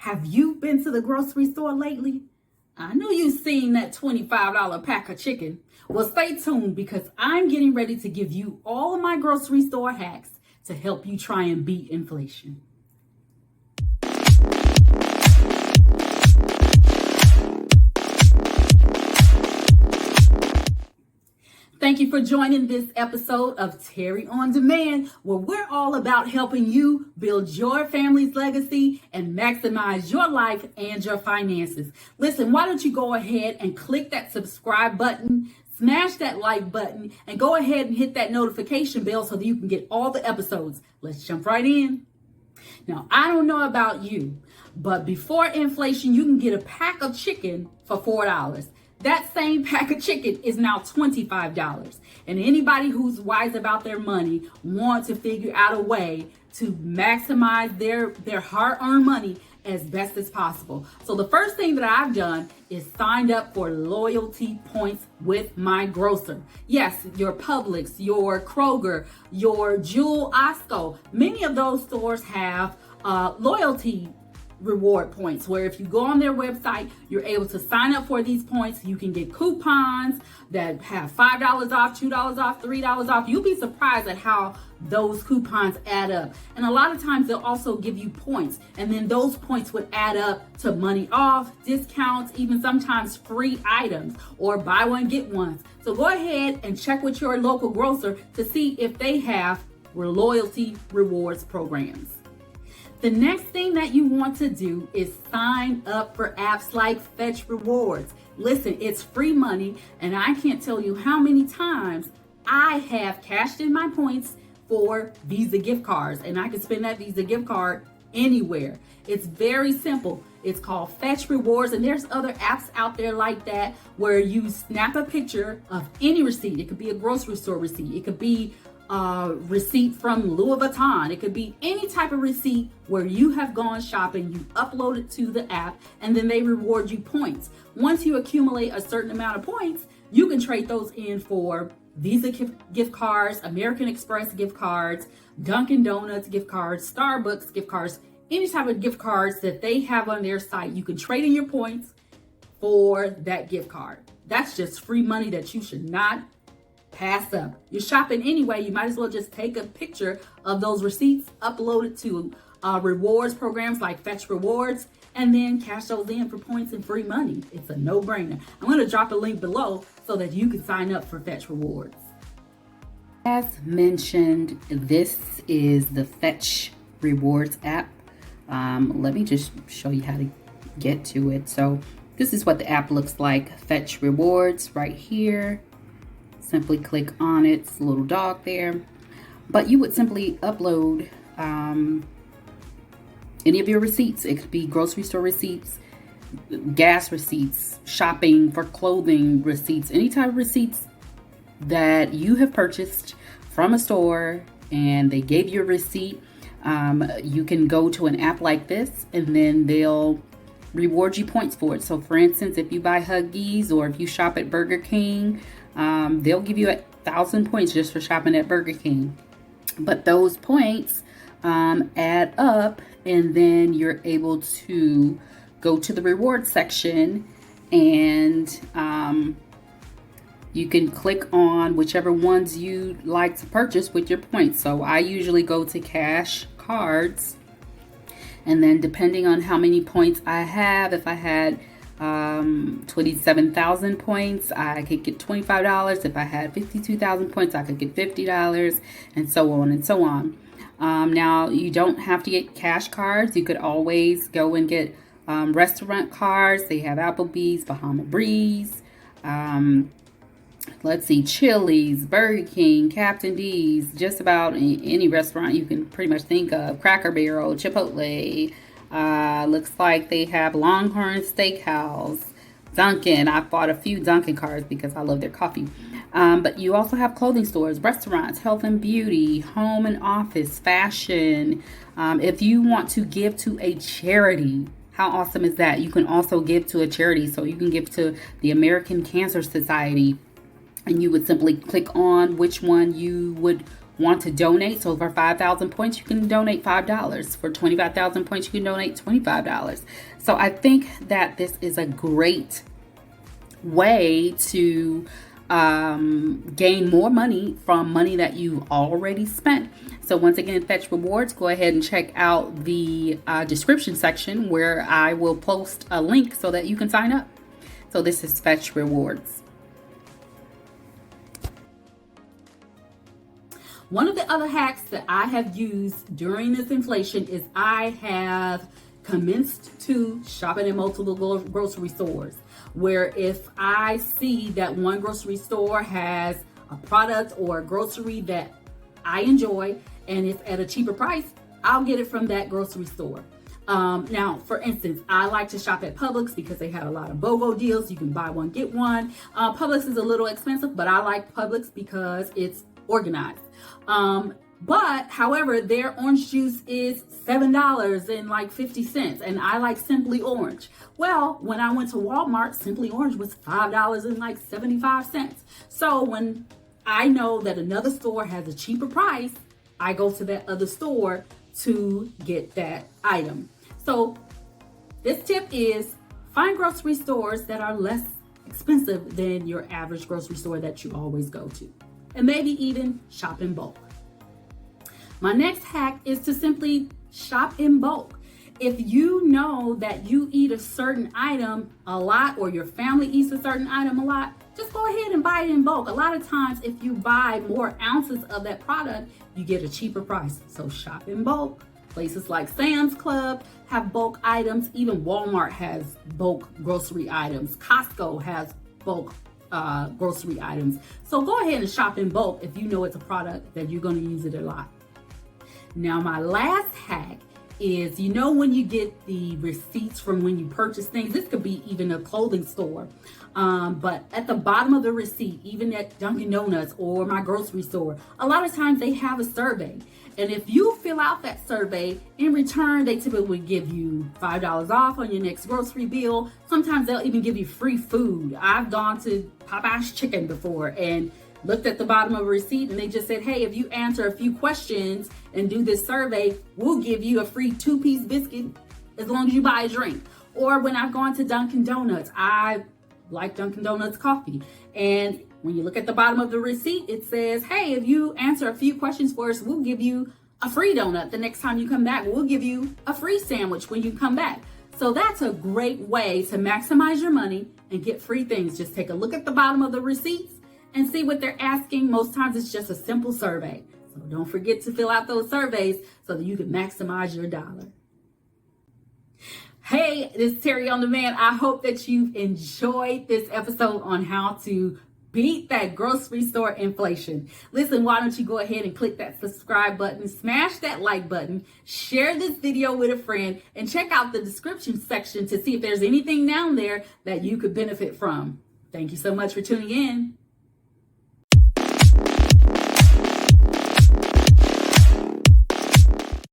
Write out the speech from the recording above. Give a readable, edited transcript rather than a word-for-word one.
Have you been to the grocery store lately? I know you've seen that $25 pack of chicken. Well, stay tuned because I'm getting ready to give you all of my grocery store hacks to help you try and beat inflation. Thank you for joining this episode of Terry on Demand, where we're all about helping you build your family's legacy and maximize your life and your finances. Listen, why don't you go ahead and click that subscribe button, smash that like button, and go ahead and hit that notification bell so that you can get all the episodes. Let's jump right in. Now, I don't know about you, but before inflation, you can get a pack of chicken for $4. That same pack of chicken is now $25. And anybody who's wise about their money wants to figure out a way to maximize their hard-earned money as best as possible. So the first thing that I've done is signed up for loyalty points with my grocer. Yes, your Publix, your Kroger, your Jewel Osco. Many of those stores have loyalty reward points where if you go on their website, you're able to sign up for these points. You can get coupons that have $5 off, $2 off, $3 off. You'll be surprised at how those coupons add up. And a lot of times they'll also give you points, and then those points would add up to money off, discounts, even sometimes free items or buy one get one. So go ahead and check with your local grocer to see if they have loyalty rewards programs. The next thing that you want to do is sign up for apps like Fetch Rewards. Listen, it's free money, and I can't tell you how many times I have cashed in my points for Visa gift cards, and I can spend that Visa gift card anywhere. It's very simple. It's called Fetch Rewards, and there's other apps out there like that where you snap a picture of any receipt. It could be a grocery store receipt. It could be receipt from Louis Vuitton. It could be any type of receipt where you have gone shopping, you upload it to the app, and then they reward you points. Once you accumulate a certain amount of points, you can trade those in for Visa gift cards, American Express gift cards, Dunkin' Donuts gift cards, Starbucks gift cards, any type of gift cards that they have on their site. You can trade in your points for that gift card. That's just free money that you should not pass up. You're shopping anyway, you might as well just take a picture of those receipts, upload it to rewards programs like Fetch Rewards, and then cash those in for points and free money. It's a no-brainer. I'm going to drop a link below so that you can sign up for Fetch Rewards. As mentioned, this is the Fetch Rewards app. Let me just show you how to get to it. So this is what the app looks like. Fetch Rewards right here. Simply click on it. It's a little dog there. But you would simply upload any of your receipts. It could be grocery store receipts, gas receipts, shopping for clothing receipts, any type of receipts that you have purchased from a store and they gave you a receipt. You can go to an app like this and then they'll reward you points for it. So for instance, if you buy Huggies or if you shop at Burger King, they'll give you 1,000 points just for shopping at Burger King. But those points add up, and then you're able to go to the reward section and you can click on whichever ones you like to purchase with your points. So I usually go to cash cards, and then depending on how many points I have, if I had 27,000 points, I could get $25. If I had 52,000 points, I could get $50, and so on and so on. Now, you don't have to get cash cards. You could always go and get restaurant cards. They have Applebee's, Bahama Breeze, let's see, Chili's, Burger King, Captain D's, just about any restaurant you can pretty much think of. Cracker Barrel, Chipotle. Looks like they have Longhorn Steakhouse, Dunkin'. I bought a few Dunkin' cards because I love their coffee. But you also have clothing stores, restaurants, health and beauty, home and office, fashion. If you want to give to a charity, how awesome is that? You can also give to a charity. So you can give to the American Cancer Society, and you would simply click on which one you would want to donate. So for 5,000 points, you can donate $5. For 25,000 points, you can donate $25. So I think that this is a great way to gain more money from money that you've already spent. So once again, Fetch Rewards, go ahead and check out the description section where I will post a link so that you can sign up. So this is Fetch Rewards. One of the other hacks that I have used during this inflation is I have commenced to shopping in multiple grocery stores, where if I see that one grocery store has a product or a grocery that I enjoy and it's at a cheaper price, I'll get it from that grocery store. Now, for instance, I like to shop at Publix because they have a lot of BOGO deals. You can buy one, get one. Publix is a little expensive, but I like Publix because it's organized. But however, their orange juice is $7.50, and I like Simply Orange. Well, when I went to Walmart, Simply Orange was $5.75. So when I know that another store has a cheaper price, I go to that other store to get that item. So this tip is find grocery stores that are less expensive than your average grocery store that you always go to, and maybe even shop in bulk. My next hack is to simply shop in bulk. If you know that you eat a certain item a lot, or your family eats a certain item a lot, just go ahead and buy it in bulk. A lot of times, if you buy more ounces of that product, you get a cheaper price. So shop in bulk. Places like Sam's Club have bulk items. Even Walmart has bulk grocery items. Costco has bulk grocery items. So go ahead and shop in bulk if you know it's a product that you're going to use it a lot. Now, my last hack is, when you get the receipts from when you purchase things, this could be even a clothing store, but at the bottom of the receipt, even at Dunkin' Donuts or my grocery store, a lot of times they have a survey. And if you fill out that survey, in return, they typically give you $5 off on your next grocery bill. Sometimes they'll even give you free food. I've gone to Popeye's Chicken before and looked at the bottom of a receipt, and they just said, hey, if you answer a few questions and do this survey, we'll give you a free 2-piece biscuit as long as you buy a drink. Or when I've gone to Dunkin' Donuts, I like Dunkin' Donuts coffee. And when you look at the bottom of the receipt, it says, hey, if you answer a few questions for us, we'll give you a free donut. The next time you come back, we'll give you a free sandwich when you come back. So that's a great way to maximize your money and get free things. Just take a look at the bottom of the receipts and see what they're asking. Most times it's just a simple survey. So don't forget to fill out those surveys so that you can maximize your dollar. Hey, this is Terry on Demand. I hope that you've enjoyed this episode on how to beat that grocery store inflation. Listen, why don't you go ahead and click that subscribe button, smash that like button, share this video with a friend, and check out the description section to see if there's anything down there that you could benefit from. Thank you so much for tuning in.